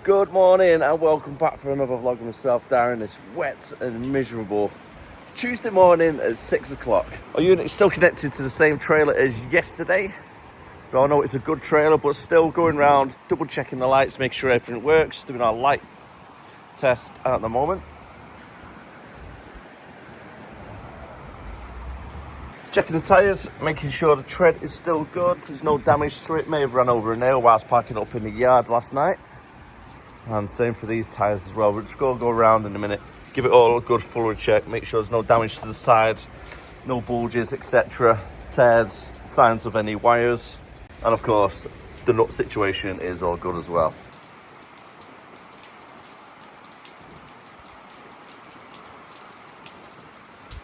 Good morning and welcome back for another vlog of myself, Darren. It's wet and miserable Tuesday morning at 6 o'clock. Our unit is still connected to the same trailer as yesterday, so I know it's a good trailer, but still going around, double checking the lights, make sure everything works, doing our light test at the moment. Checking the tyres, making sure the tread is still good, there's no damage to it. May have run over a nail whilst parking up in the yard last night. And same for these tyres as well. We're just going to go around in a minute, give it all a good full check, make sure there's no damage to the side, no bulges, etc. Tears, signs of any wires. And of course, the nut situation is all good as well.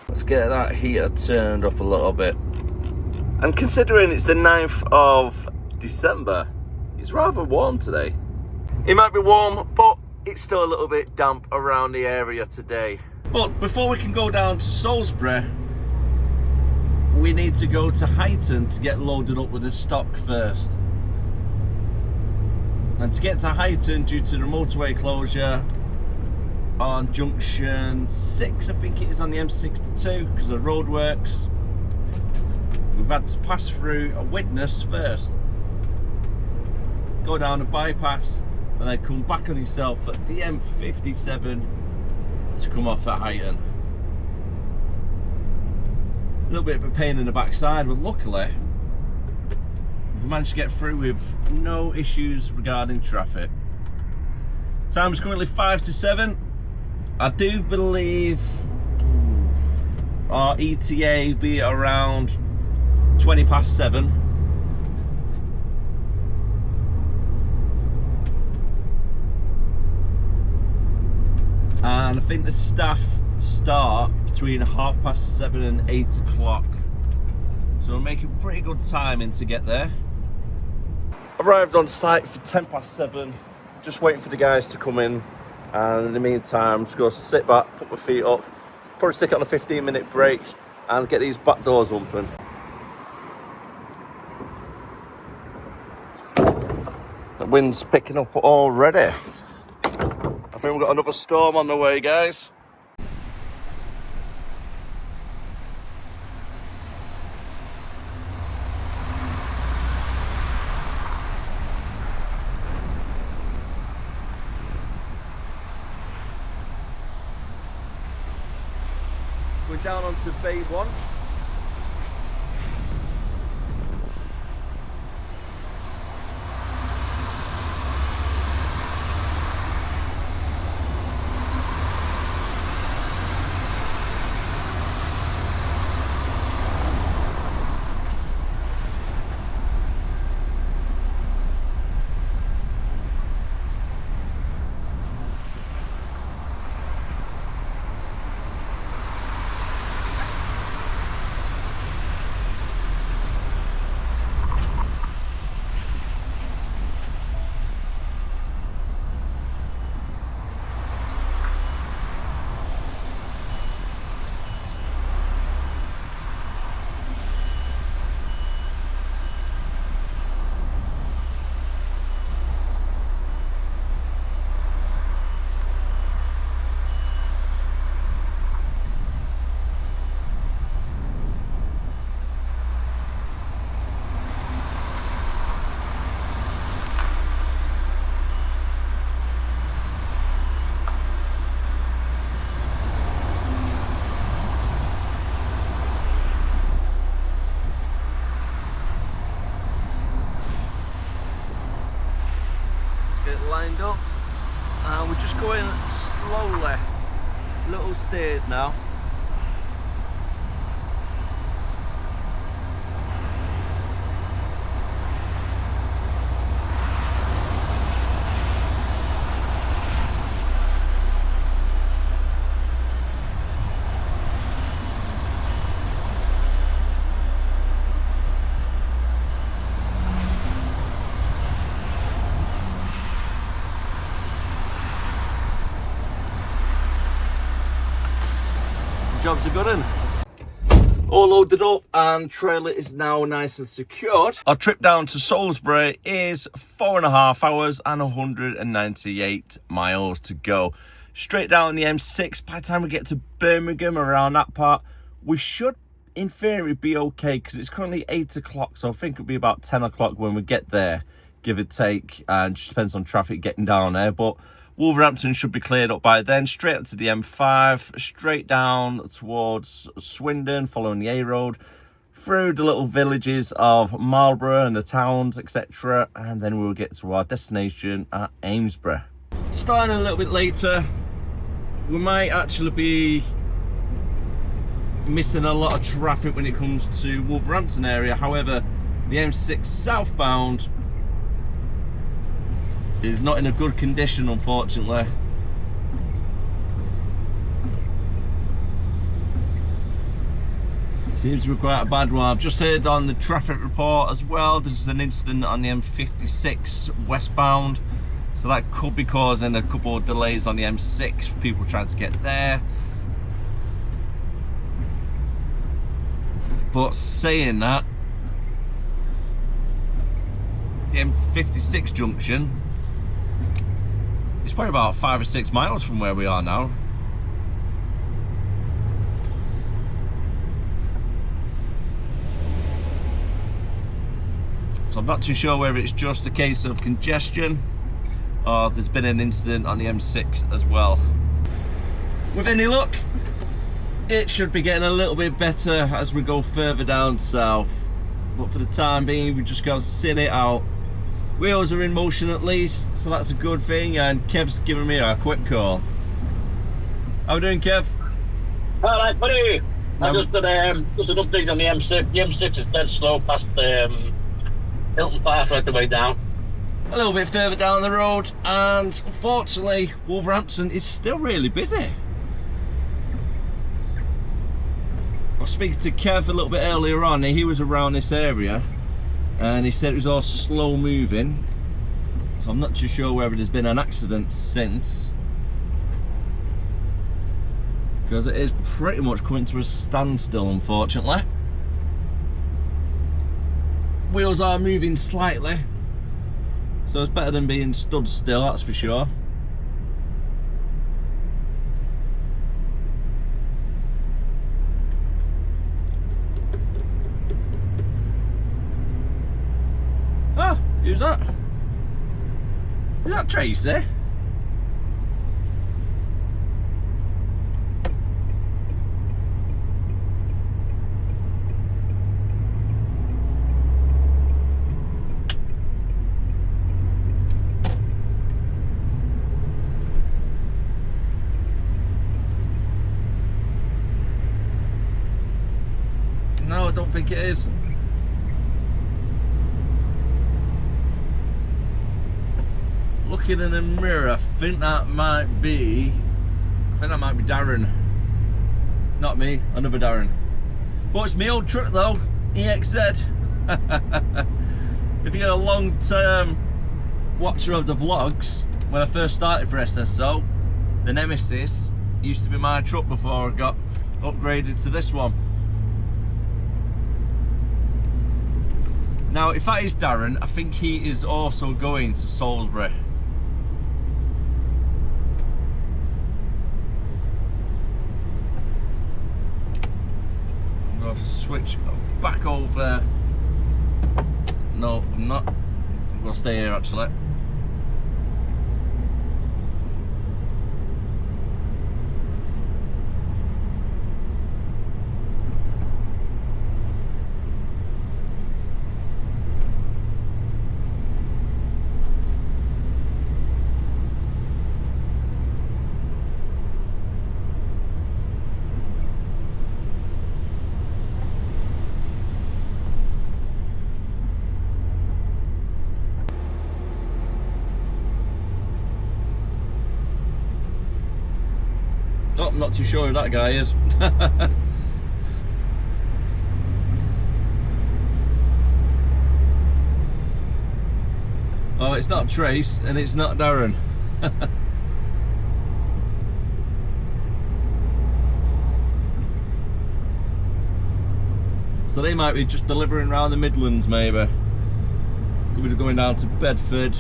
Let's get that heater turned up a little bit. And considering it's the 9th of December, it's rather warm today. It might be warm, but it's still a little bit damp around the area today. But before we can go down to Salisbury, we need to go to Outin to get loaded up with the stock first. And to get to Outin, due to the motorway closure on junction 6, I think it is, on the M62, because of the roadworks, we've had to pass through a witness first, go down a bypass, and then come back on yourself at the M57 to come off at Outin. A little bit of a pain in the backside, but luckily we've managed to get through with no issues regarding traffic. Time is currently 5 to 7. I do believe our ETA be around 20 past 7. And I think the staff start between 7:30 and 8 o'clock. So we're making pretty good timing to get there. Arrived on site for 10 past 7. Just waiting for the guys to come in. And in the meantime, just go sit back, put my feet up, probably stick it on a 15-minute break and get these back doors open. The wind's picking up already. I think we've got another storm on the way, guys. We're down onto Bay 1. Lined up, and we're just going slowly, little stairs now. Job's a good one. All loaded up and trailer is now nice and secured. Our trip down to Salisbury is 4.5 hours and 198 miles to go. Straight down the M6. By the time we get to Birmingham, around that part, we should, in theory, be okay because it's currently 8 o'clock. So I think it'll be about 10 o'clock when we get there, give or take. And just depends on traffic getting down there. But Wolverhampton should be cleared up by then. Straight up to the M5, straight down towards Swindon, following the A road, through the little villages of Marlborough and the towns, etc. And then we'll get to our destination at Amesbury. Starting a little bit later, we might actually be missing a lot of traffic when it comes to Wolverhampton area. However, the M6 southbound is not in a good condition, unfortunately. Seems to be quite a bad one. I've just heard on the traffic report as well, there's an incident on the M56 westbound. So that could be causing a couple of delays on the M6 for people trying to get there. But saying that, the M56 junction, it's probably about 5 or 6 miles from where we are now. So I'm not too sure whether it's just a case of congestion or there's been an incident on the M6 as well. With any luck, it should be getting a little bit better as we go further down south. But for the time being, we just got to sit it out. Wheels are in motion at least, so that's a good thing, and Kev's giving me a quick call. How we doing, Kev? Alright, buddy. I just did an update on the M6. The M6 is dead slow past Hilton Pass right the way down. A little bit further down the road, and unfortunately, Wolverhampton is still really busy. I was speaking to Kev a little bit earlier on, and he was around this area. And he said it was all slow moving, so I'm not too sure whether there's been an accident since, because it is pretty much coming to a standstill, unfortunately. Wheels are moving slightly, so it's better than being stood still, that's for sure. Who's that? Is that Tracy? No, I don't think it is. Looking in the mirror, I think that might be Darren. Not me, another Darren. But it's my old truck though, EXZ. If you're a long-term watcher of the vlogs, when I first started for SSO, the Nemesis used to be my truck before I got upgraded to this one. Now, if that is Darren, I think he is also going to Salisbury. I'm going to switch back over. No, I'm not. I'm going to stay here actually. Oh, I'm not too sure who that guy is. Oh, it's not Trace and it's not Darren. So they might be just delivering around the Midlands, maybe. Could be going down to Bedford.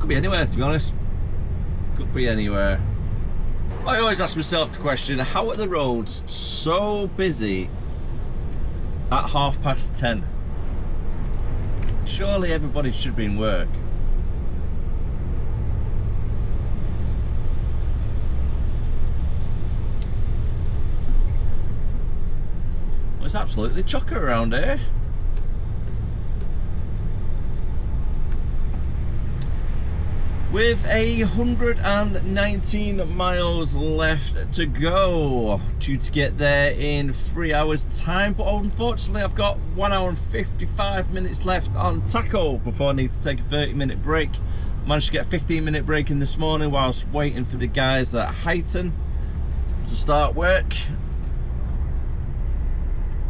Could be anywhere, to be honest. Could be anywhere. I always ask myself the question, how are the roads so busy at 10:30? Surely everybody should be in work. Well, it's absolutely chocker around here. With 119 miles left to go, due to get there in 3 hours time, but unfortunately I've got 1 hour and 55 minutes left on taco before I need to take a 30-minute break. Managed to get a 15-minute break in this morning whilst waiting for the guys at Outin to start work,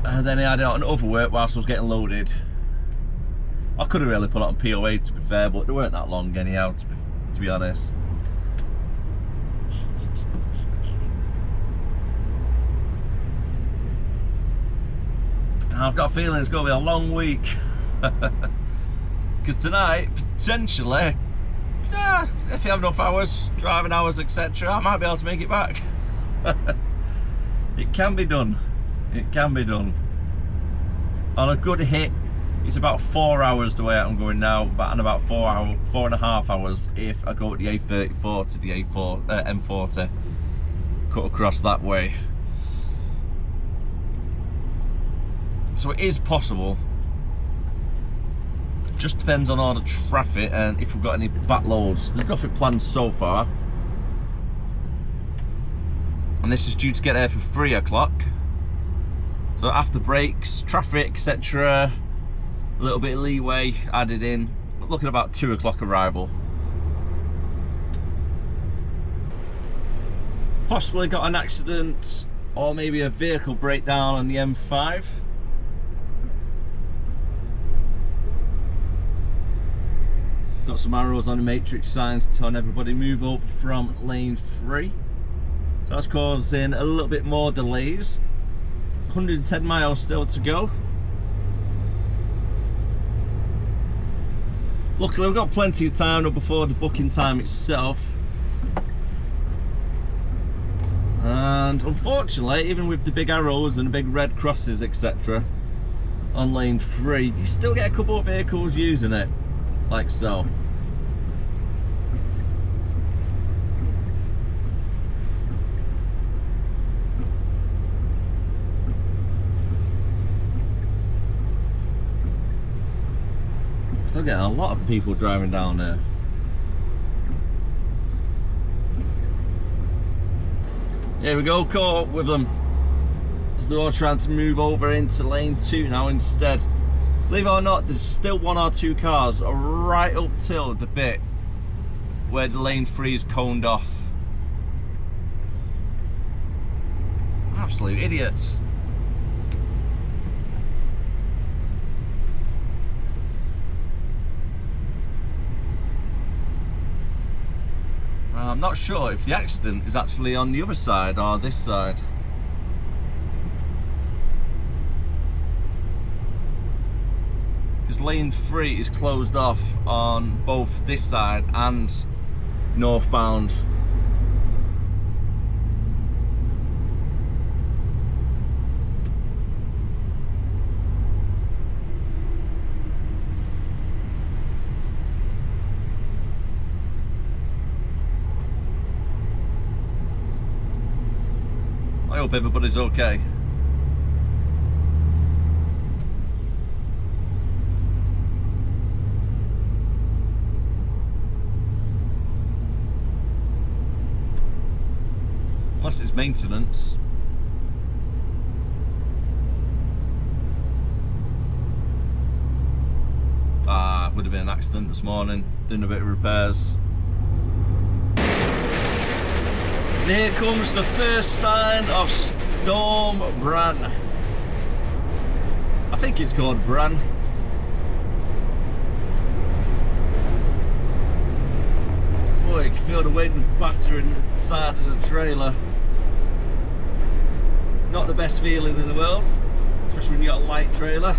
and then I had it on other work whilst I was getting loaded. I could have really put it on POA, to be fair, but they weren't that long anyhow, to be honest. And I've got a feeling it's going to be a long week. Because tonight, potentially, if you have enough hours, driving hours, etc., I might be able to make it back. It can be done. It can be done. On a good hit, it's about 4 hours the way I'm going now, and about 4.5 hours if I go to the A34 to the M40, cut across that way. So it is possible. Just depends on all the traffic and if we've got any backloads. There's nothing planned so far, and this is due to get there for 3 o'clock. So after breaks, traffic, etc., a little bit of leeway added in. Looking about 2 o'clock arrival. Possibly got an accident or maybe a vehicle breakdown on the M5. Got some arrows on the matrix signs telling everybody move over from lane 3. So that's causing a little bit more delays. 110 miles still to go. Luckily, we've got plenty of time now before the booking time itself. And unfortunately, even with the big arrows and the big red crosses, etc., on lane 3, you still get a couple of vehicles using it, like so. Still getting a lot of people driving down there. Here we go, caught up with them as they're all trying to move over into lane 2 now instead. Believe it or not, there's still 1 or 2 cars right up till the bit where the lane 3 is coned off. Absolute idiots. I'm not sure if the accident is actually on the other side or this side. Because lane 3 is closed off on both this side and northbound. I hope everybody's okay. Unless it's maintenance. Would have been an accident this morning, doing a bit of repairs. And here comes the first sign of Storm Bran. I think it's called Bran. Boy, you can feel the wind battering the side of the trailer. Not the best feeling in the world, especially when you got a light trailer.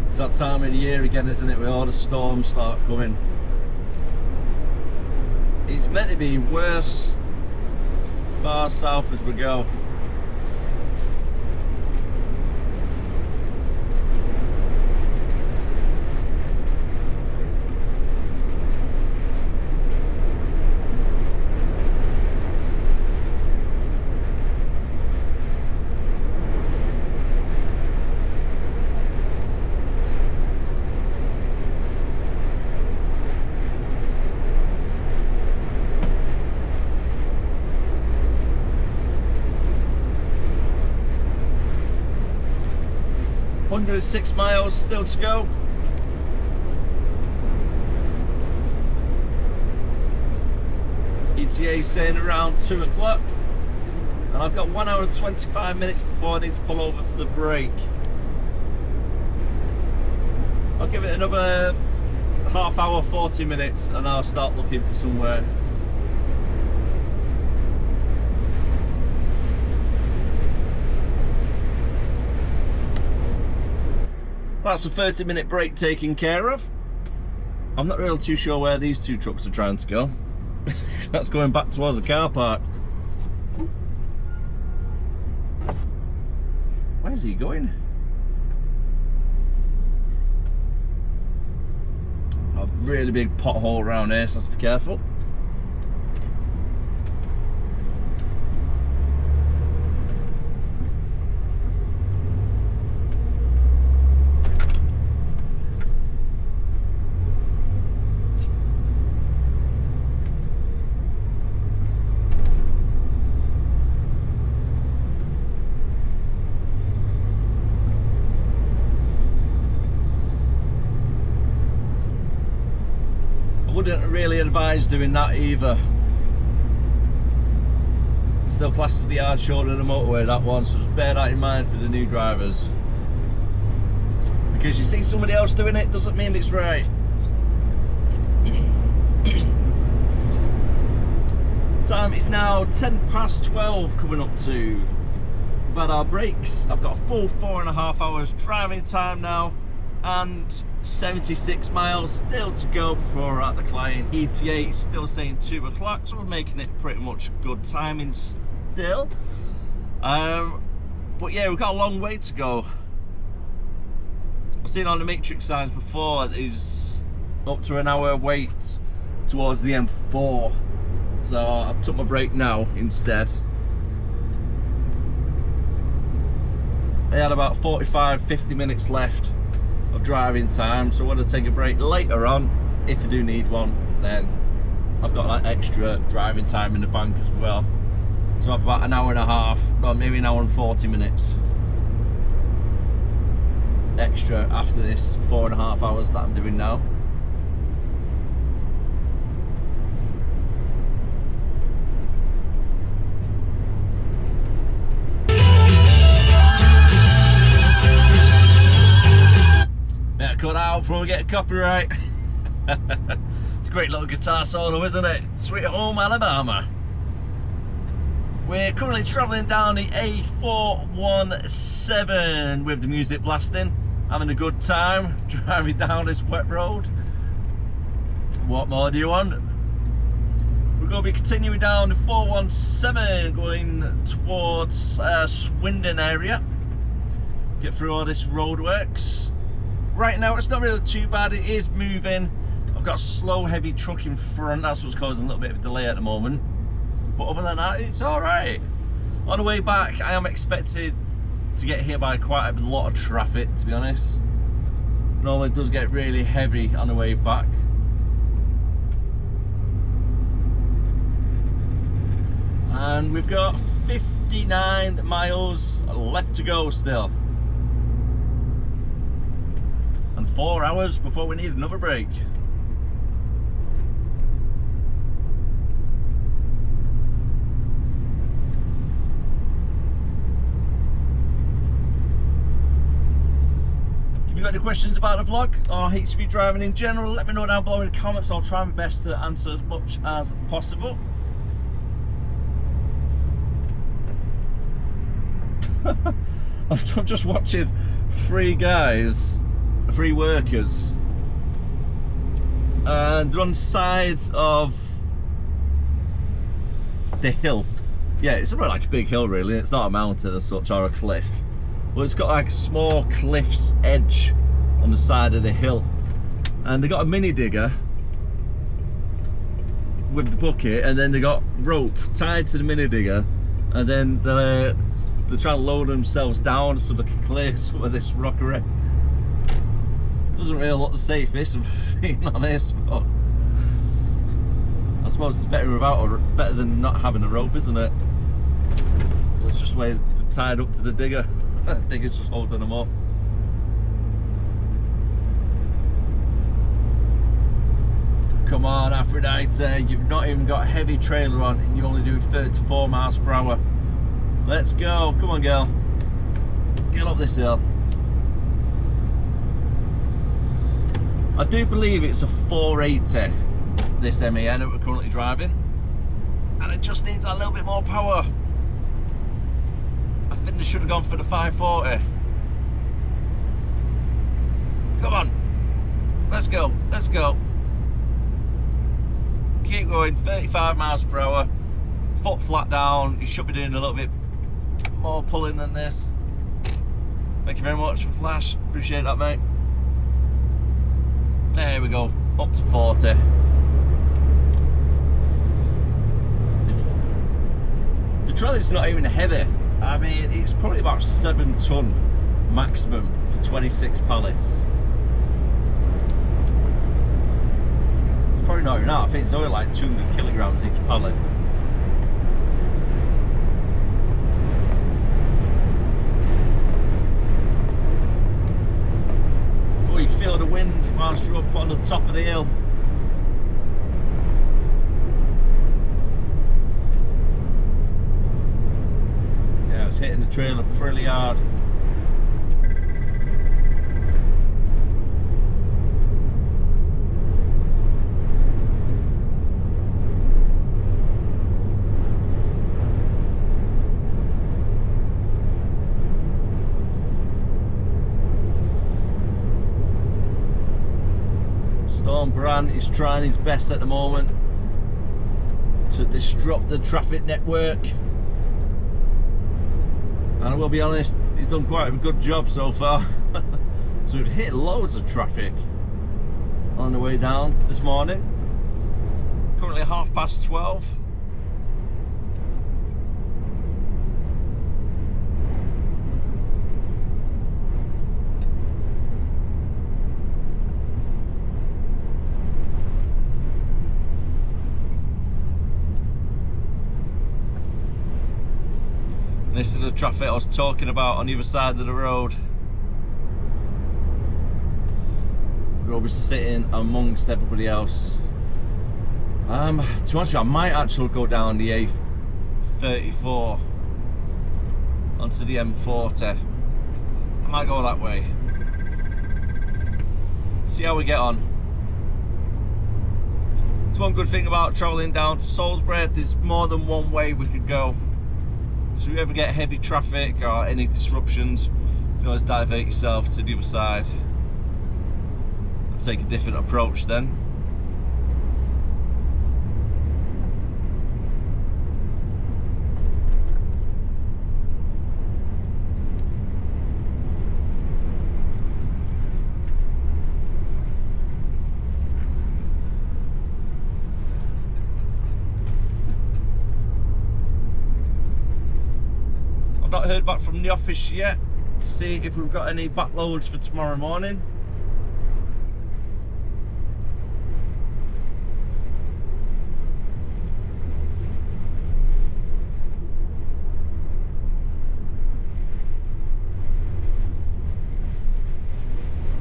It's that time of the year again, isn't it, where all the storms start coming. It's meant to be worse far south as we go. .106 miles still to go. ETA saying around 2 o'clock, and I've got 1 hour and 25 minutes before I need to pull over for the break. I'll give it another half hour, 40 minutes, and I'll start looking for somewhere. That's a 30-minute break taken care of. I'm not really too sure where these two trucks are trying to go. That's going back towards the car park. Where's he going? A really big pothole around here, so let's be careful. Wouldn't really advise doing that either. Still classes the hard shoulder of the motorway, that one, so just bear that in mind for the new drivers. Because you see somebody else doing it doesn't mean it's right. Time is now 12:10 coming up to. We've had our breaks. I've got a full 4.5 hours driving time now, and 76 miles still to go before we're at the client. ETA is still saying 2 o'clock, so we're making it pretty much good timing still. But yeah, we've got a long way to go. I've seen on the matrix signs before is up to an hour wait towards the M4, so I took my break now instead. I had about 45-50 minutes left of driving time, so I want to take a break later on. If I do need one, then I've got that extra driving time in the bank as well. So I've about an hour and a half, or maybe an hour and 40 minutes extra after this 4.5 hours that I'm doing now. Cut out before we get copyright. It's a great little guitar solo, isn't it? Sweet Home Alabama. We're currently travelling down the A417 with the music blasting, having a good time driving down this wet road. What more do you want? We're going to be continuing down the 417 going towards Swindon area. Get through all this roadworks. Right now it's not really too bad, it is moving. I've got a slow heavy truck in front, that's what's causing a little bit of a delay at the moment. But other than that, it's alright. On the way back, I am expected to get hit by quite a lot of traffic, to be honest. Normally it does get really heavy on the way back. And we've got 59 miles left to go still. And 4 hours before we need another break. you got any questions about the vlog or HV driving in general, let me know down below in the comments. I'll try my best to answer as much as possible. I'm just watching three workers, and they're on the side of the hill. Yeah, it's not like a big hill really, it's not a mountain as such or a cliff. Well, it's got like a small cliff's edge on the side of the hill. And they got a mini digger with the bucket, and then they got rope tied to the mini digger, and then they're trying to lower themselves down so they can clear some of this rockery. Doesn't really look the safest, if I'm being honest, but I suppose it's better than not having a rope, isn't it? It's just the way they're tied up to the digger. The digger's just holding them up. Come on, Aphrodite, you've not even got a heavy trailer on and you're only doing 34 miles per hour. Let's go, come on girl. Get up this hill. I do believe it's a 480, this MAN that we're currently driving. And it just needs a little bit more power. I think they should have gone for the 540. Come on. Let's go, let's go. Keep going, 35 miles per hour. Foot flat down. You should be doing a little bit more pulling than this. Thank you very much for Flash. Appreciate that, mate. There we go. Up to 40. The trolley's not even heavy. I mean, it's probably about 7 ton maximum for 26 pallets. It's probably not even that. I think it's only like 200 kilograms each pallet. Oh, you can feel the wind whilst you're up on the top of the hill. Yeah, it's hitting the trailer pretty hard. Storm Brand is trying his best at the moment to disrupt the traffic network, and I will be honest, he's done quite a good job so far. So we've hit loads of traffic on the way down this morning. Currently 12:30. This is the traffic I was talking about on the other side of the road. We're always sitting amongst everybody else. To be honest with you, I might actually go down the A34 onto the M40. I might go that way. See how we get on. It's one good thing about travelling down to Salisbury, there's more than one way we could go. So if you ever get heavy traffic or any disruptions, you can always divert yourself to the other side and take a different approach then. Not heard back from the office yet to see if we've got any backloads for tomorrow morning.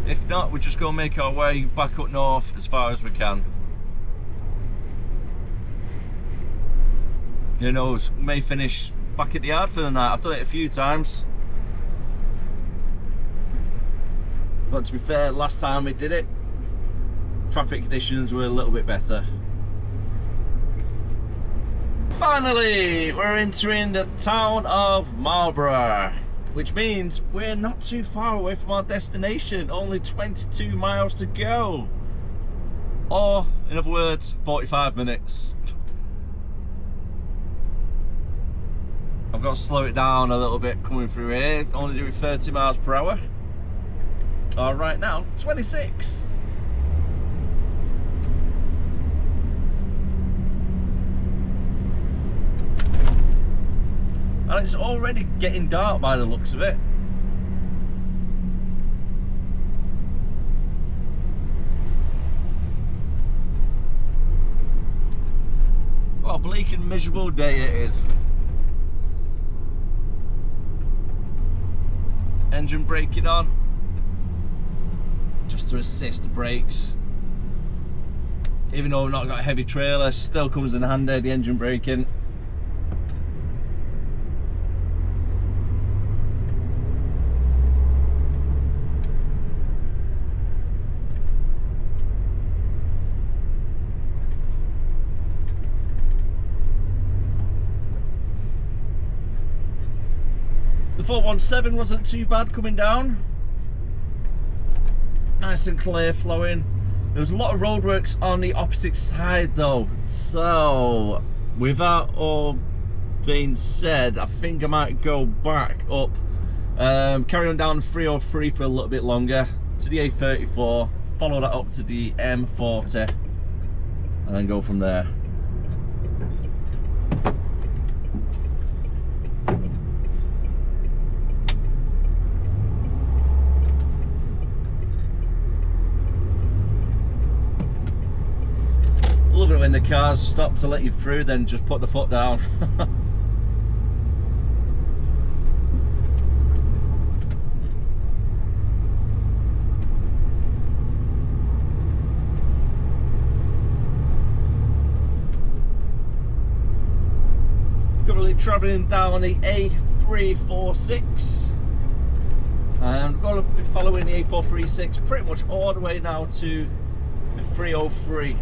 If not, we're just going to make our way back up north as far as we can. Who knows, we may finish back at the yard for the night. I've done it a few times. But to be fair, last time we did it, traffic conditions were a little bit better. Finally, we're entering the town of Marlborough, which means we're not too far away from our destination, only 22 miles to go. Or, in other words, 45 minutes. I've got to slow it down a little bit coming through here, only doing 30 miles per hour. Right now, 26. And it's already getting dark by the looks of it. What a bleak and miserable day it is. Engine braking on, just to assist the brakes. Even though we've not got a heavy trailer, still comes in handy, the engine braking. The 417 wasn't too bad coming down. Nice and clear flowing. There was a lot of roadworks on the opposite side though. So, with that all being said, I think I might go back up, carry on down the 303 for a little bit longer, to the A34, follow that up to the M40, and then go from there. Love it when the cars stop to let you through, then just put the foot down. Currently travelling down the A346, and we're going to be following the A436 pretty much all the way now to the 303.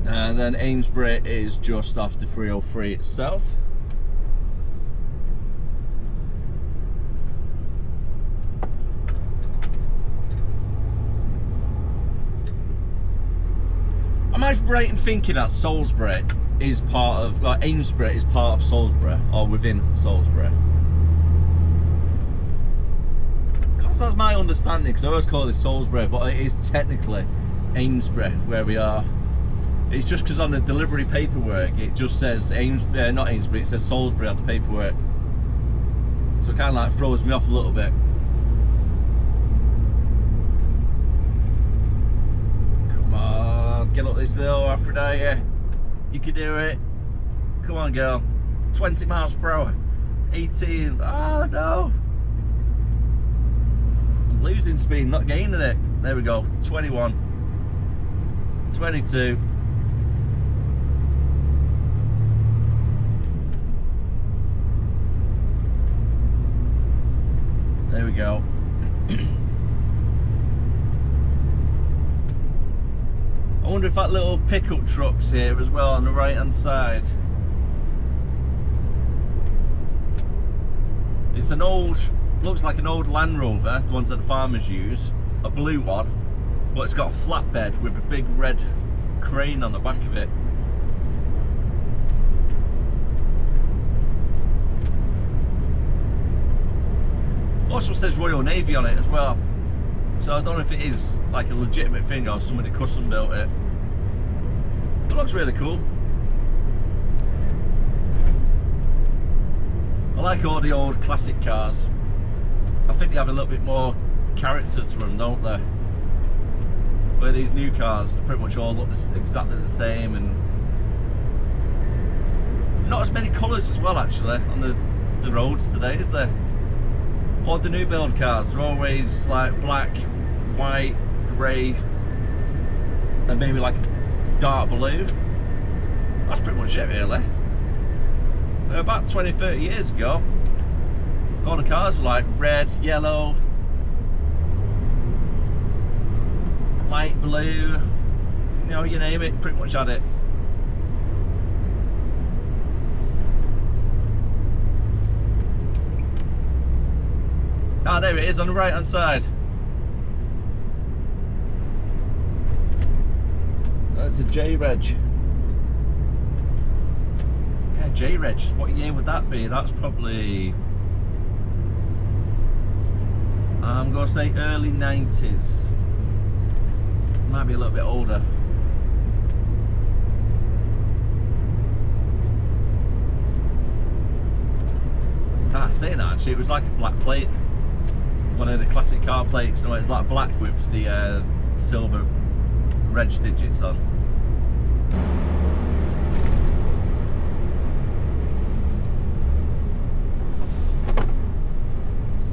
And then Amesbury is just off the 303 itself. Am I right in thinking that Salisbury is part of, like Amesbury is part of Salisbury, or within Salisbury? Because that's my understanding, because I always call it Salisbury, but it is technically Amesbury where we are. It's just because on the delivery paperwork it just says not Amesbury, it says Salisbury on the paperwork. So it kind of like throws me off a little bit. Come on, get up this hill, Aphrodite. You can do it. Come on, girl. 20 miles per hour. 18. Oh no. I'm losing speed, not gaining it. There we go. 21. 22. There we go. I wonder if that little pickup truck's here as well on the right hand side. It's an old, looks like an old Land Rover, the ones that the farmers use, a blue one, but it's got a flatbed with a big red crane on the back of it. Also says Royal Navy on it as well, so I don't know if it is like a legitimate thing or somebody custom built it. It looks really cool. I like all the old classic cars. I think they have a little bit more character to them, don't they? Where these new cars, they pretty much all look exactly the same, and not as many colours as well actually on the roads today, is there? All the new build cars, they're always like black, white, grey, and maybe like dark blue. That's pretty much it, really. About 20-30 years ago, all the cars were like red, yellow, light blue, you know, you name it, pretty much had it. Ah, there it is on the right hand side. That's a J-Reg. Yeah, J-Reg. What year would that be? That's probably, I'm going to say early 90s. Might be a little bit older. Ah, saying that actually, it was like a black plate. One of the classic car plates. No, it's like black with the silver reg digits on.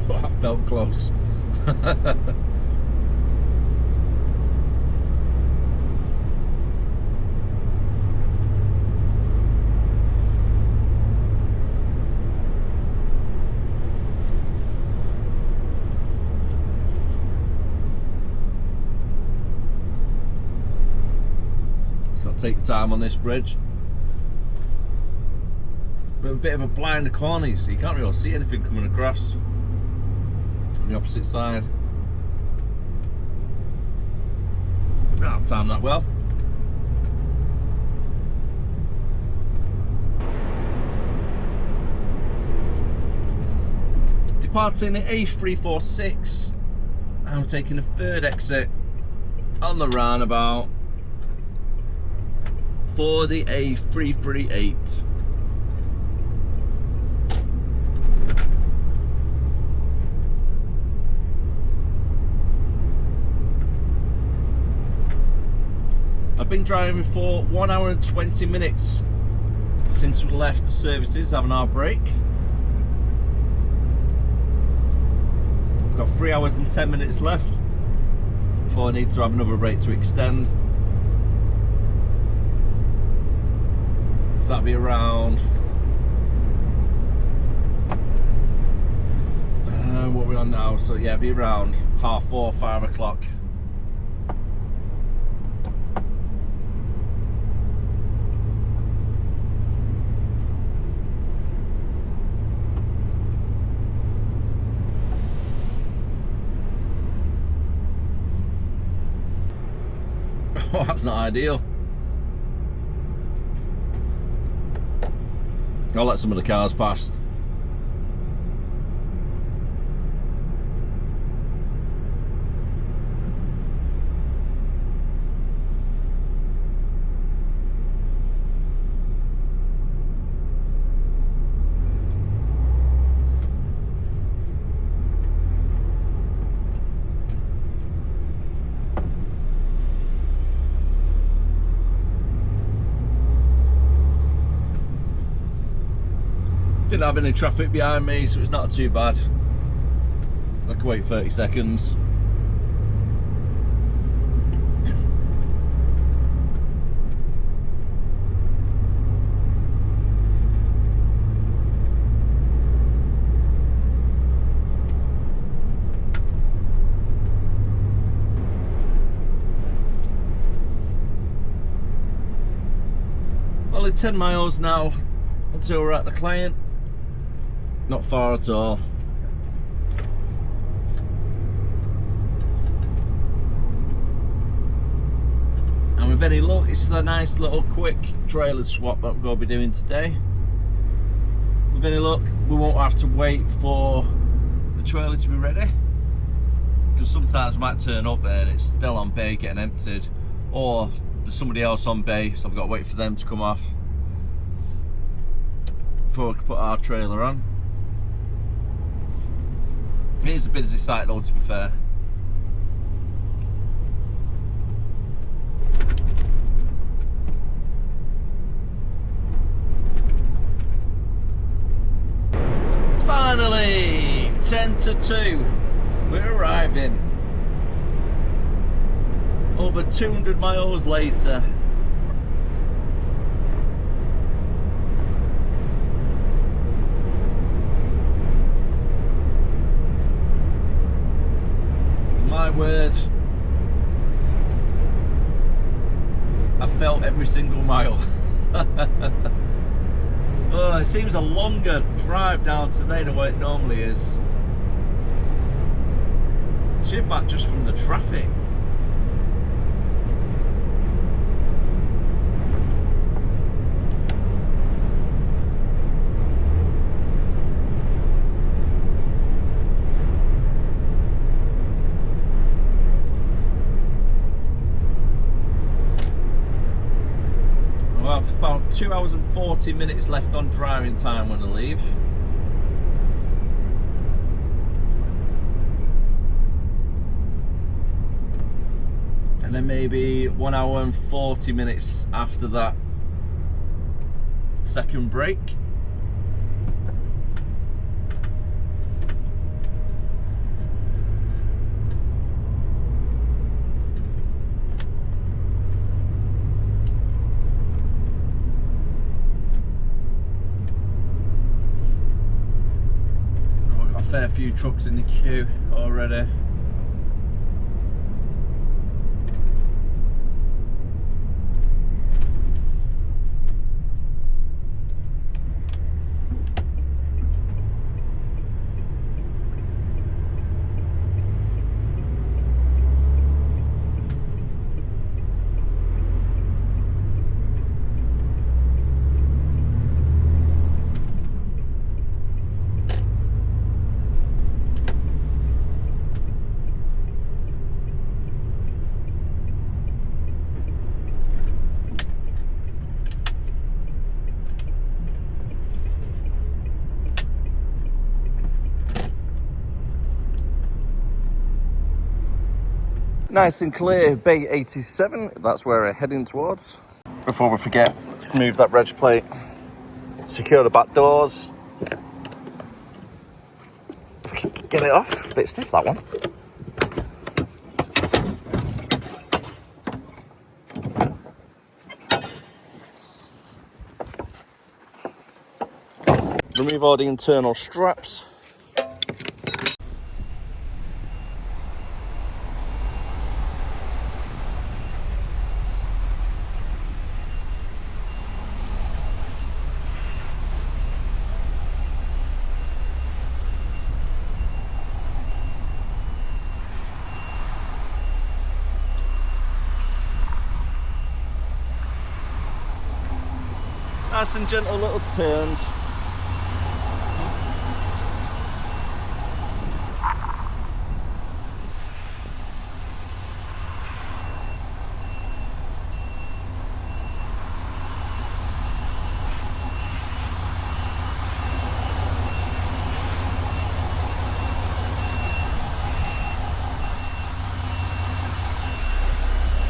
Oh, that felt close. So I'll take the time on this bridge. But a bit of a blind corner, so you can't really see anything coming across on the opposite side. I'll time that well. Departing at A346, I'm taking the third exit on the roundabout for the A338. I've been driving for 1 hour and 20 minutes since we left the services, having our break. I've got 3 hours and 10 minutes left before I need to have another break to extend. So that'll be around, what are we on now? So yeah, it'll be around 4:30, 5 o'clock. Oh, that's not ideal. I'll let some of the cars past. Didn't have any traffic behind me, so it's not too bad. I can wait 30 seconds. Only 10 miles now until we're at the client. Not far at all. And with any luck, it's a nice little quick trailer swap that we're going to be doing today. With any luck, we won't have to wait for the trailer to be ready, because sometimes we might turn up and it's still on bay getting emptied, or there's somebody else on bay, so I've got to wait for them to come off before we can put our trailer on. It is a busy site though, to be fair. Finally, 10 to 2, we're arriving. Over 200 miles later. word. I felt every single mile. Oh, it seems a longer drive down today than what it normally is. In fact, just from the traffic. Well, I've about 2 hours and 40 minutes left on driving time when I leave. And then maybe 1 hour and 40 minutes after that second break. Oh, I've got a fair few trucks in the queue already. Nice and clear, Bay 87, that's where we're heading towards. Before we forget, let's move that reg plate, secure the back doors. Get it off, a bit stiff that one. Remove all the internal straps. Nice and gentle little turns.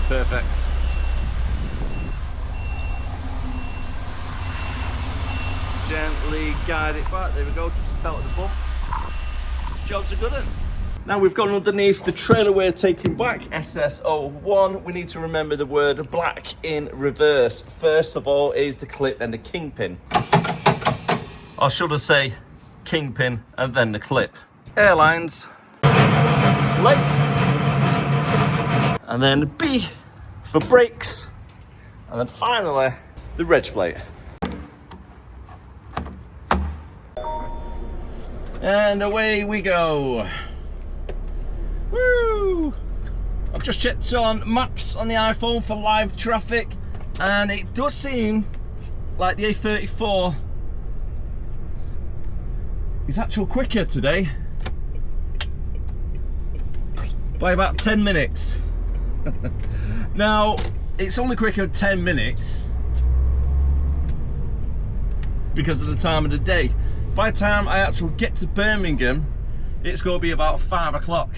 Perfect. Gently guide it back, there we go, just about the bump. Job's a good one. Now we've gone underneath the trailer we're taking back, SS01. We need to remember the word black in reverse. First of all is the clip and the kingpin. Or should I say kingpin and then the clip. Airlines, legs, and then B for brakes, and then finally the reg plate. And away we go. Woo! I've just checked on maps on the iPhone for live traffic, and it does seem like the A34 is actually quicker today by about 10 minutes. Now, it's only quicker 10 minutes because of the time of the day. By the time I actually get to Birmingham, it's going to be about 5 o'clock.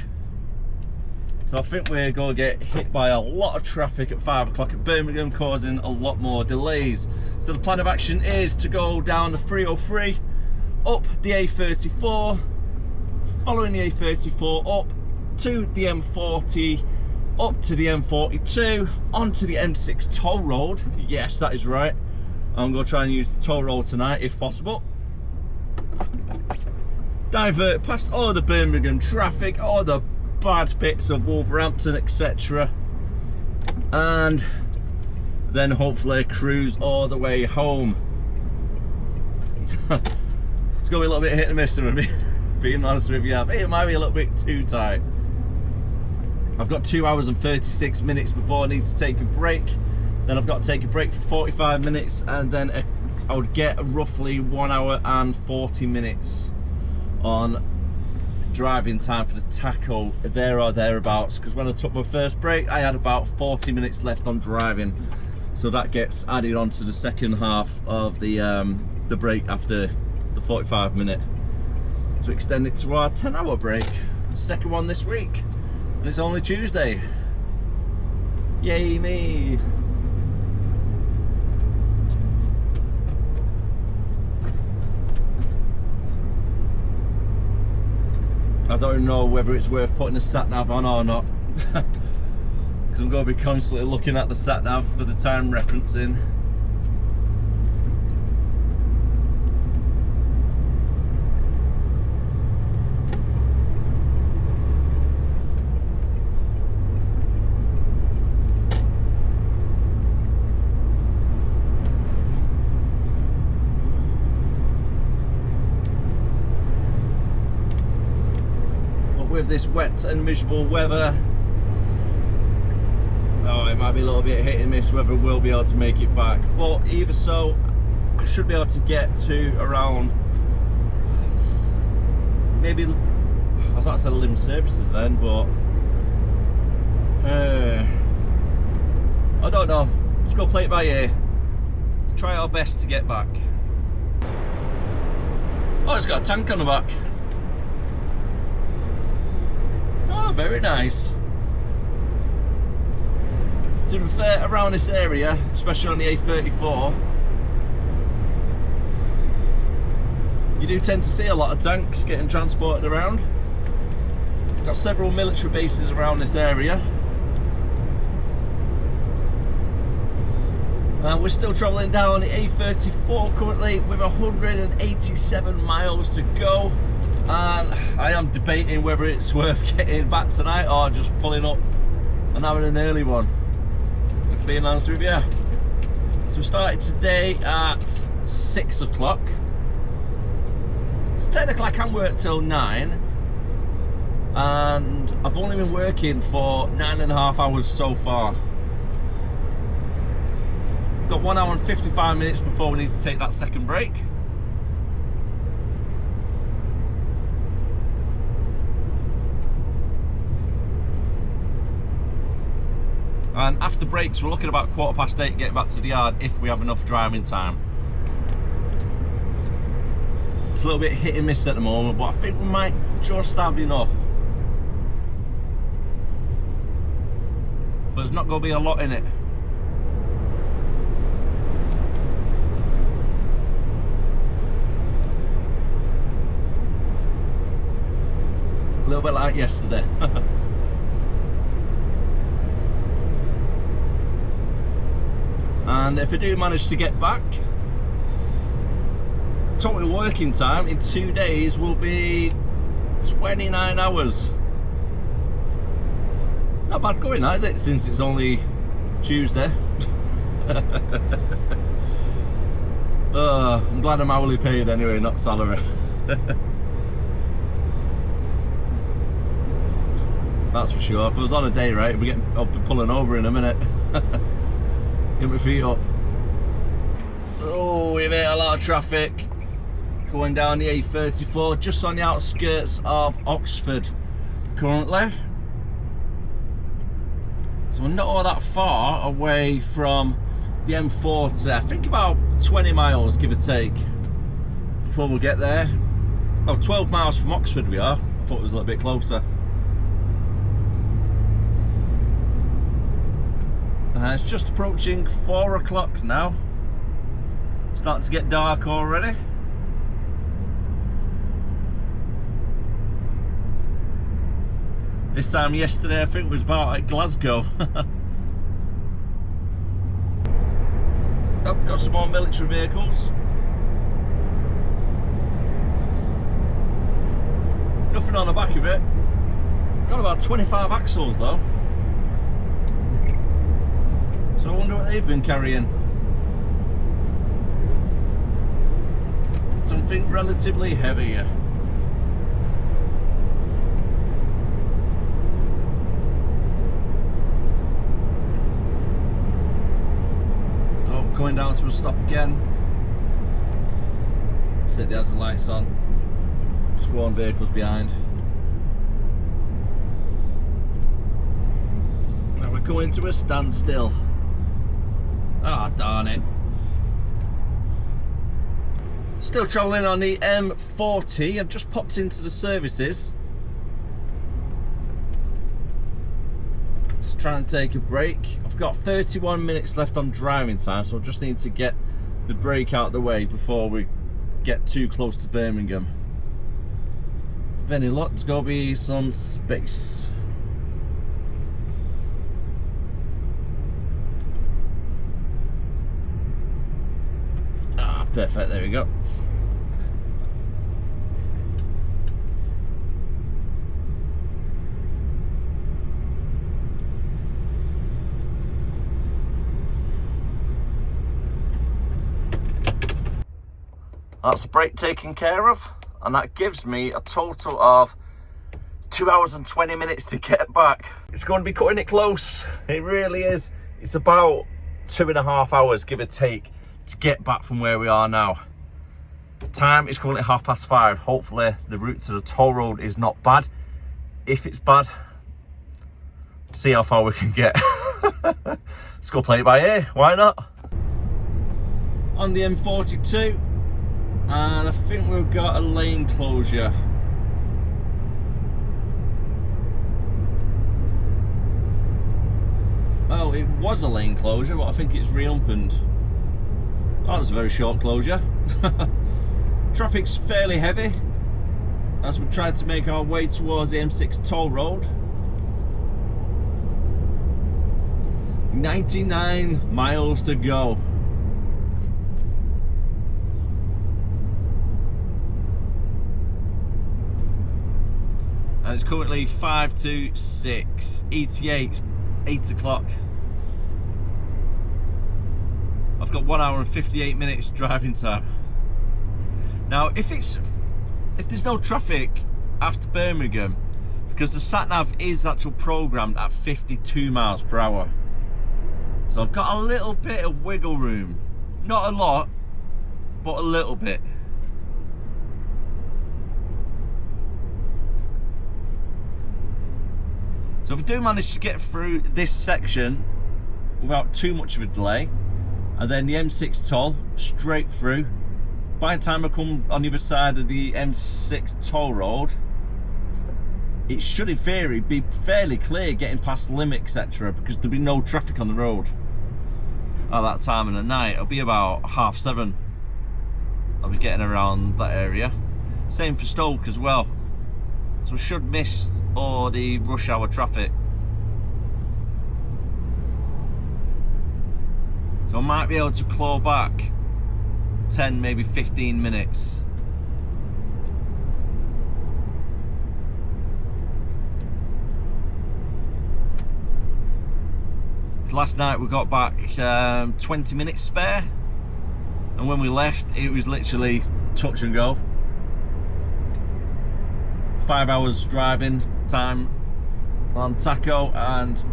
So I think we're going to get hit by a lot of traffic at 5 o'clock at Birmingham, causing a lot more delays. So the plan of action is to go down the 303, up the A34, following the A34 up to the M40, up to the M42, onto the M6 toll road. Yes, that is right. I'm going to try and use the toll road tonight if possible. Divert past all the Birmingham traffic, all the bad bits of Wolverhampton, etc. And then hopefully cruise all the way home. It's going to be a little bit hit and miss, being honest with you. It might be a little bit too tight. I've got 2 hours and 36 minutes before I need to take a break. Then I've got to take a break for 45 minutes, and then I would get roughly 1 hour and 40 minutes on driving time for the taco, there or thereabouts, because when I took my first break I had about 40 minutes left on driving, so that gets added on to the second half of the break after the 45 minute to extend it to our 10-hour break, second one this week, and it's only Tuesday. Yay me. I don't know whether it's worth putting a sat-nav on or not, because I'm going to be constantly looking at the sat-nav for the time referencing. With this wet and miserable weather, it might be a little bit hit and miss whether we'll be able to make it back, but either so, I should be able to get to around, maybe, I was about to say Lim Services then, but I don't know. Just go play it by ear, try our best to get back. Oh, it's got a tank on the back. Oh, very nice. To be fair, around this area, especially on the A34, you do tend to see a lot of tanks getting transported around. Got several military bases around this area. And we're still travelling down the A34 currently with 187 miles to go. And I am debating whether it's worth getting back tonight or just pulling up and having an early one, if being honest with you. So we started today at 6 o'clock. So technically I can work till 9, and I've only been working for 9.5 hours so far. We've got 1 hour and 55 minutes before we need to take that second break. And after breaks, we're looking about 8:15 getting back to the yard if we have enough driving time. It's a little bit hit and miss at the moment, but I think we might just have enough. But there's not going to be a lot in it. It's a little bit like yesterday. And if I do manage to get back, total working time in 2 days will be 29 hours. Not bad going, that, is it, since it's only Tuesday? I'm glad I'm hourly paid anyway, not salary. That's for sure. If I was on a day rate, I'll be pulling over in a minute. Get my feet up. Oh, we've hit a lot of traffic going down the A34, just on the outskirts of Oxford currently. So we're not all that far away from the M40. I think about 20 miles, give or take, before we'll get there. Oh, 12 miles from Oxford we are. I thought it was a little bit closer. It's just approaching 4 o'clock now. Starting to get dark already. This time yesterday I think it was about at Glasgow. Oh, got some more military vehicles. Nothing on the back of it. Got about 25 axles though. So I wonder what they've been carrying. Something relatively heavier. Oh, going down to a stop again. Steady has the lights on. Sworn vehicles behind. Now we're going to a standstill. Ah, darn it. Still travelling on the M40. I've just popped into the services. Let's try and take a break. I've got 31 minutes left on driving time, so I just need to get the break out of the way before we get too close to Birmingham. If any luck, there's going to be some space. Ah, perfect, there we go. That's the break taken care of, and that gives me a total of 2 hours and 20 minutes to get back. It's going to be cutting it close. It really is. It's about 2.5 hours, give or take, to get back from where we are now. Time is currently 5:30. Hopefully the route to the toll road is not bad. If it's bad, see how far we can get. Let's go play it by ear, why not? On the M42, and I think we've got a lane closure. Well, it was a lane closure, but I think it's reopened. Oh, that's a very short closure. Traffic's fairly heavy as we try to make our way towards the M6 toll road. 99 miles to go. And it's currently 5 to 6. ETA 8 o'clock. I've got 1 hour and 58 minutes driving time. Now, if there's no traffic after Birmingham, because the sat-nav is actually programmed at 52 miles per hour. So I've got a little bit of wiggle room. Not a lot, but a little bit. So if we do manage to get through this section without too much of a delay, and then the M6 toll straight through, by the time I come on the other side of the M6 toll road, it should in theory be fairly clear getting past the limit, etc., because there'll be no traffic on the road at that time of the night. It'll be about 7:30. I'll be getting around that area. Same for Stoke as well. So I should miss all the rush hour traffic. So I might be able to claw back 10, maybe 15 minutes. Last night we got back 20 minutes spare, and when we left it was literally touch and go. 5 hours driving time on Taco and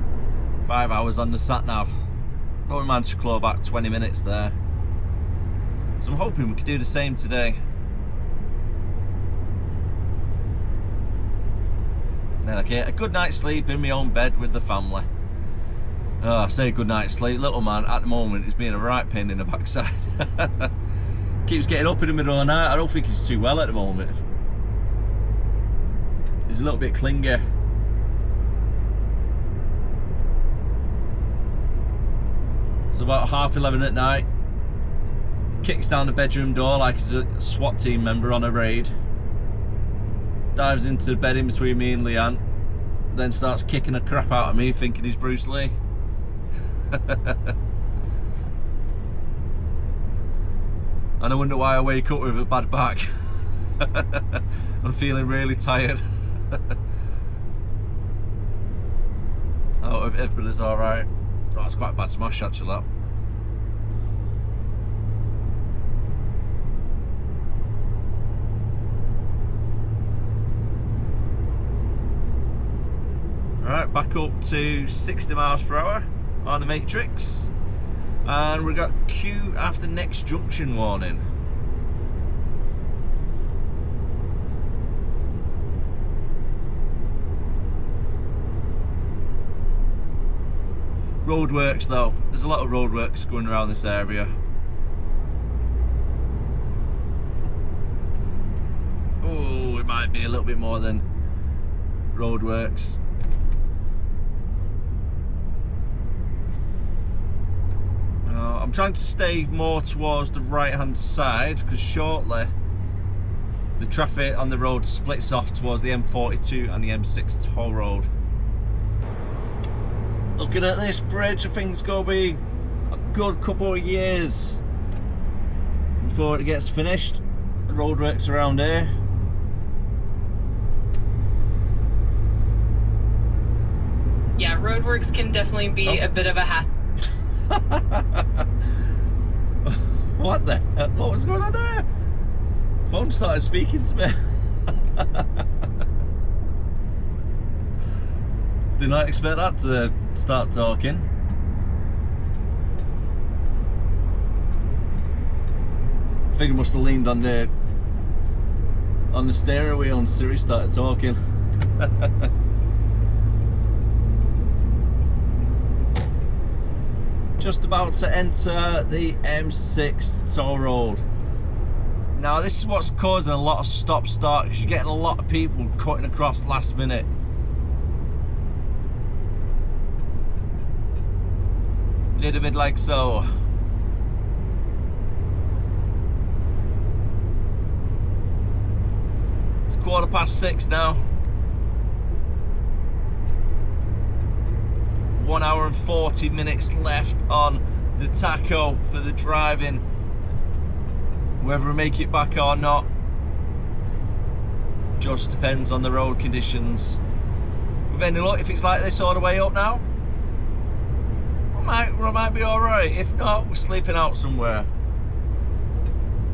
5 hours on the sat-nav. But we managed to claw back 20 minutes there. So I'm hoping we could do the same today. Then I get a good night's sleep in my own bed with the family. Oh, I say good night's sleep. Little man at the moment is being a right pain in the backside. Keeps getting up in the middle of the night. I don't think he's too well at the moment. He's a little bit clingy. It's about 11:30 at night. Kicks down the bedroom door like he's a SWAT team member on a raid. Dives into the bed in between me and Leanne. Then starts kicking the crap out of me, thinking he's Bruce Lee. And I wonder why I wake up with a bad back. I'm feeling really tired. if everybody's alright. Oh, that's quite a bad smash actually, that. Alright, back up to 60 miles per hour on the matrix. And we've got Q after next junction warning. Roadworks though, there's a lot of roadworks going around this area. Oh, it might be a little bit more than roadworks. I'm trying to stay more towards the right hand side because shortly the traffic on the road splits off towards the M42 and the M6 toll road. Looking at this bridge, I think it's going to be a good couple of years before it gets finished. The roadworks around here. Yeah, roadworks can definitely be a bit of a hassle. What the hell? What was going on there? Phone started speaking to me. Did not expect that to start talking. I think I must have leaned on the steering wheel and Siri started talking. Just about to enter the M6 toll road. Now this is what's causing a lot of stop-start because you're getting a lot of people cutting across last minute. Little bit like so. It's 6:15 now. 1 hour and 40 minutes left on the tacho for the driving. Whether we make it back or not just depends on the road conditions. With any luck, if it's like this all the way up now, we might be alright. If not, we're sleeping out somewhere.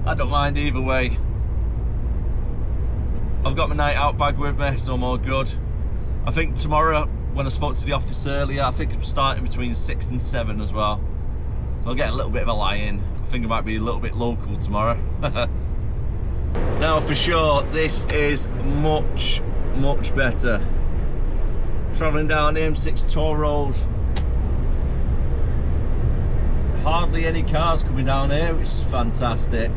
I don't mind either way. I've got my night out bag with me, so I'm all good. I think tomorrow, when I spoke to the office earlier, I think I'm starting between 6 and 7 as well. So I'll get a little bit of a lie-in. I think I might be a little bit local tomorrow. Now for sure, this is much, much better. Travelling down the M6 toll road. Hardly any cars coming down here, which is fantastic.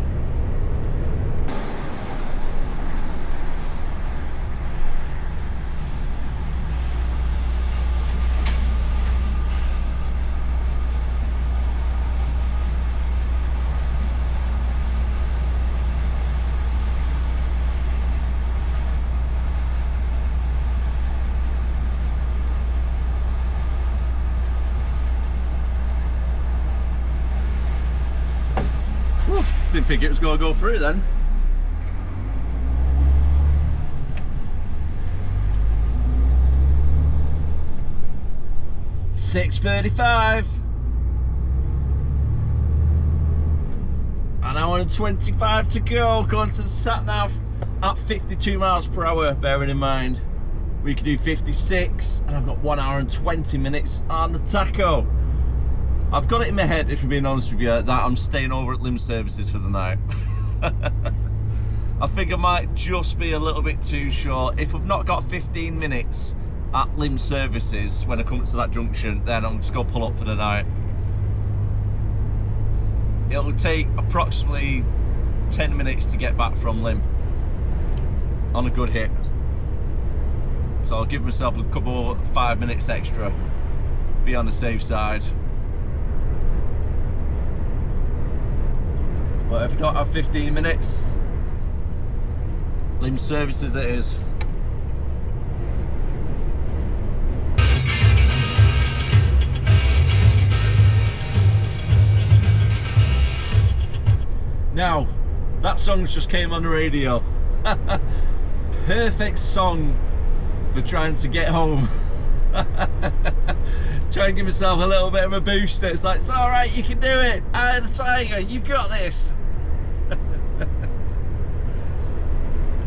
Didn't think it was going to go through then. $6:35. An hour and 25 to go. Going to the sat nav at 52 miles per hour. Bearing in mind we could do 56, and I've got 1 hour and 20 minutes on the tacho. I've got it in my head, if I'm being honest with you, that I'm staying over at Limb Services for the night. I think I might just be a little bit too short. If I've not got 15 minutes at Limb Services when I come to that junction, then I'm just going to pull up for the night. It'll take approximately 10 minutes to get back from Limb on a good hit. So I'll give myself a couple 5 minutes extra, be on the safe side. But if I don't have 15 minutes, Limb Services it is. Now, that song's just came on the radio. Perfect song for trying to get home. Try and give myself a little bit of a boost. It's like, it's all right, you can do it. Eye of the tiger, you've got this.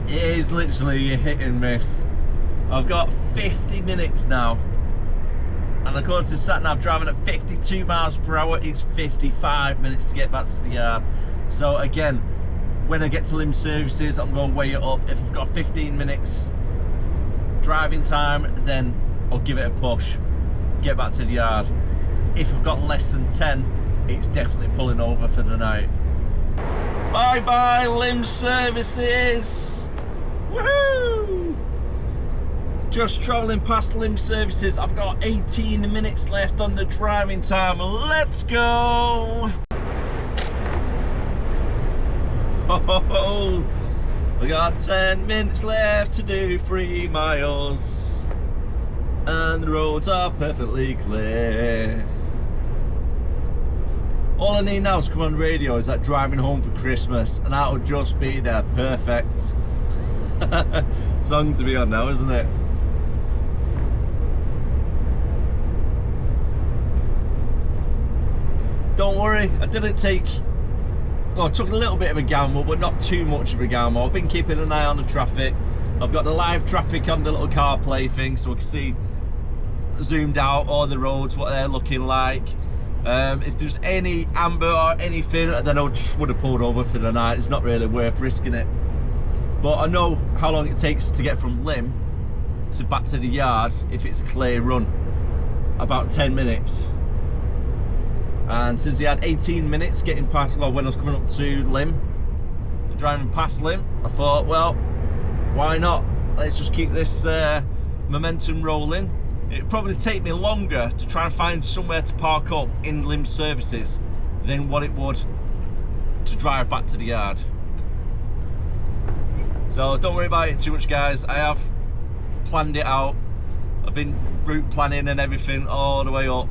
It is literally a hit and miss. I've got 50 minutes now. And according to sat-nav, driving at 52 miles per hour, it's 55 minutes to get back to the yard. So again, when I get to limb services, I'm going to weigh it up. If I've got 15 minutes driving time, then I'll give it a push, get back to the yard. If I've got less than 10, it's definitely pulling over for the night. Bye bye limb services. Woohoo! Just travelling past limb services. I've got 18 minutes left on the driving time. Let's go! Oh, we got 10 minutes left to do 3 miles. And the roads are perfectly clear. All I need now is to come on radio is that driving home for Christmas, and that would just be the perfect song to be on now, isn't it? Don't worry, I didn't take, well, I took a little bit of a gamble, but not too much of a gamble. I've been keeping an eye on the traffic. I've got the live traffic on the little CarPlay thing, so I can see zoomed out all the roads, what they're looking like. If there's any amber or anything, then I just would have pulled over for the night. It's not really worth risking it. But I know how long it takes to get from Lim to back to the yard if it's a clear run. About 10 minutes. And since he had 18 minutes getting past, well, when I was coming up to Lim, driving past Lim, I thought, well, why not? Let's just keep this momentum rolling. It'd probably take me longer to try and find somewhere to park up in Lim services than what it would to drive back to the yard. So don't worry about it too much, guys. I have planned it out. I've been route planning and everything all the way up,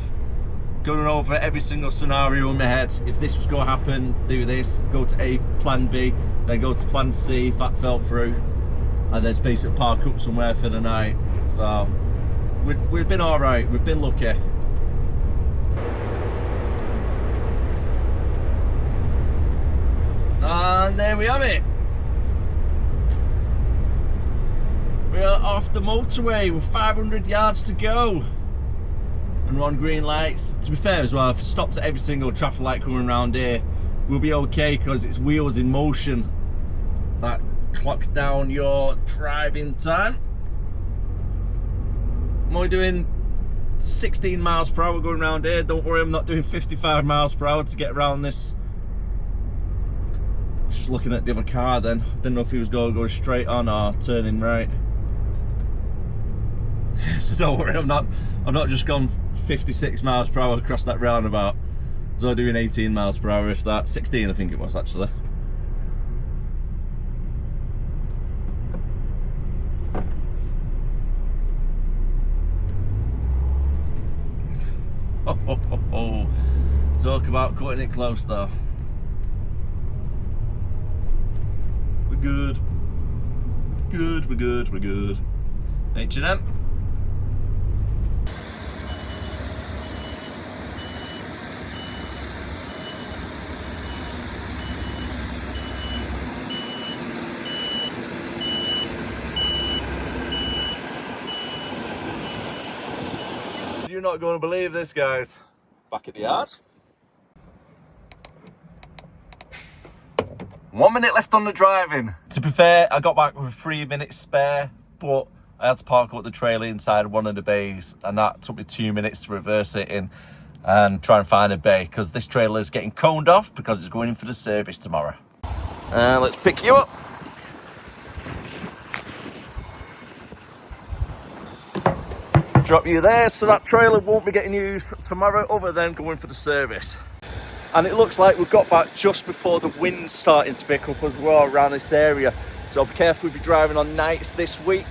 going over every single scenario in my head. If this was going to happen, do this, go to A, plan B, then go to plan C if that fell through, and then just basically park up somewhere for the night. So we've been all right. We've been lucky. And there we have it. We are off the motorway with 500 yards to go. And we're on green lights. To be fair as well, if it stops at every single traffic light coming around here, we'll be okay because it's wheels in motion that clock down your driving time. I'm only doing 16 miles per hour going around here. Don't worry, I'm not doing 55 miles per hour to get around this. I was just looking at the other car then. Didn't know if he was going to go straight on or turning right. So don't worry, I'm not just gone 56 miles per hour across that roundabout. I was only doing 18 miles per hour, if that. 16 I think it was actually. Talk about cutting it close though. We're good. We're good. H&M. You're not going to believe this, guys. Back at the yard. 1 minute left on the driving. To be fair, I got back with 3 minutes spare, but I had to park up the trailer inside one of the bays, and that took me 2 minutes to reverse it in and try and find a bay, because this trailer is getting coned off because it's going in for the service tomorrow. Let's pick you up. Drop you there, so that trailer won't be getting used tomorrow other than going for the service. And it looks like we've got back just before the wind's starting to pick up as well around this area. So be careful if you're driving on nights this week.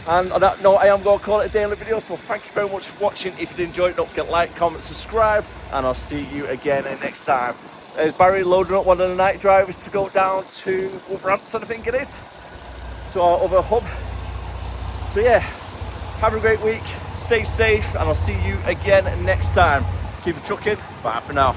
And on that note, I am going to call it a daily video. So thank you very much for watching. If you did enjoy it, don't forget to like, comment, subscribe. And I'll see you again next time. There's Barry loading up one of the night drivers to go down to Wolverhampton, I think it is, to our other hub. So yeah, Have a great week. Stay safe, and I'll see you again next time. Keep it trucking. Bye for now.